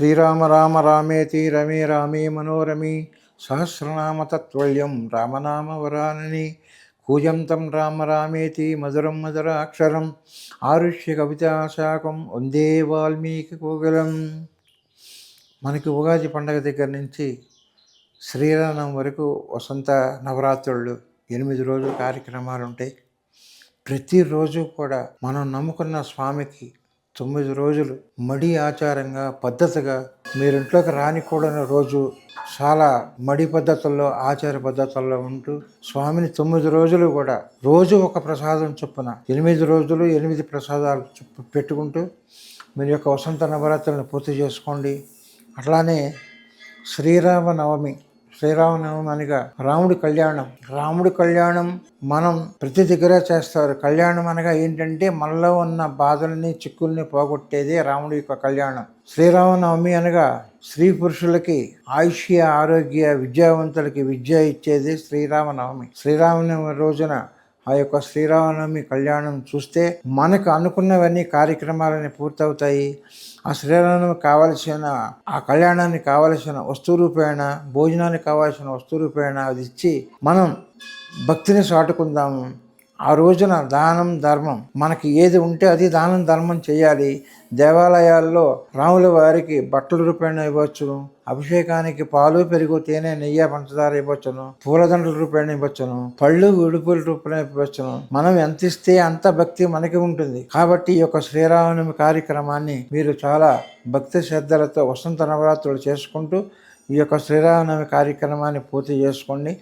శ్రీరామ రామ రామేతి రమే రామే మనోరమి సహస్రనామ తత్వల్యం రామనామ వరానని కూజంతం రామ రామేతి మధురం మధురాక్షరం ఆరుష్య కవితాశాకం వందే వాల్మీకి కోకిలం. మనకి ఉగాది పండగ దగ్గర నుంచి శ్రీరామం వరకు వసంత నవరాత్రులు 8 రోజులు కార్యక్రమాలు ఉంటాయి. ప్రతిరోజు కూడా మనం నమ్ముకున్న స్వామికి 9 రోజులు మడి ఆచారంగా పద్ధతిగా మీరింట్లోకి రానికూడని రోజు చాలా మడి పద్ధతుల్లో ఆచార పద్ధతుల్లో ఉంటూ స్వామిని 9 రోజులు కూడా రోజు ఒక ప్రసాదం చొప్పున 8 రోజులు 8 ప్రసాదాలు పెట్టుకుంటూ మీరు యొక్క వసంత నవరాత్రులను పూర్తి చేసుకోండి. అట్లానే శ్రీరామనవమి అనగా రాముడి కళ్యాణం మనం ప్రతి దగ్గర చేస్తారు. కళ్యాణం అనగా ఏంటంటే మనలో ఉన్న బాధల్ని చిక్కుల్ని పోగొట్టేదే రాముడి యొక్క కళ్యాణం. శ్రీరామనవమి అనగా స్త్రీ పురుషులకి ఆయుష్య ఆరోగ్య విద్యావంతులకి విద్య ఇచ్చేది శ్రీరామనవమి. శ్రీరామనవమి రోజున ఆ యొక్క శ్రీరామనవమి కళ్యాణం చూస్తే మనకు అనుకున్నవన్నీ కార్యక్రమాలన్నీ పూర్తవుతాయి. ఆ శ్రీరామనవమి కావలసిన ఆ కళ్యాణానికి కావలసిన వస్తు రూపేణ భోజనానికి కావాల్సిన వస్తు రూపేణ అది ఇచ్చి మనం భక్తిని చాటుకుందాము. ఆ రోజున దానం ధర్మం మనకి ఏది ఉంటే అది దానం ధర్మం చేయాలి. దేవాలయాల్లో రాముల వారికి బట్టల రూపేణ ఇవ్వచ్చును, అభిషేకానికి పాలు పెరుగు తేనె నెయ్యి పంచదార ఇవ్వచ్చును, పూలదండల రూపేణ ఇవ్వచ్చును, పళ్ళు ఉడుపుల రూపేణ ఇవ్వచ్చును. మనం ఎంత ఇస్తే అంత భక్తి మనకి ఉంటుంది. కాబట్టి ఈ యొక్క శ్రీరామనవమి కార్యక్రమాన్ని మీరు చాలా భక్తి శ్రద్ధలతో వసంత నవరాత్రులు చేసుకుంటూ ఈ యొక్క శ్రీరామనవమి కార్యక్రమాన్ని పూర్తి చేసుకోండి.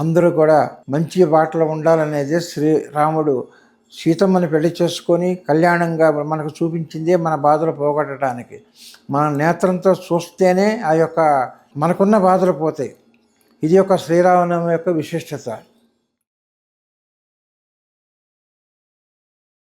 అందరూ కూడా మంచి బాటలో ఉండాలనేది శ్రీరాముడు సీతమ్మని పెళ్లి చేసుకొని కళ్యాణంగా మనకు చూపించిందే మన బాధలు పోగొట్టడానికి. మన నేత్రంతో చూస్తేనే ఆ యొక్క మనకున్న బాధలు పోతాయి. ఇది యొక్క శ్రీరామనవమి యొక్క విశిష్టత.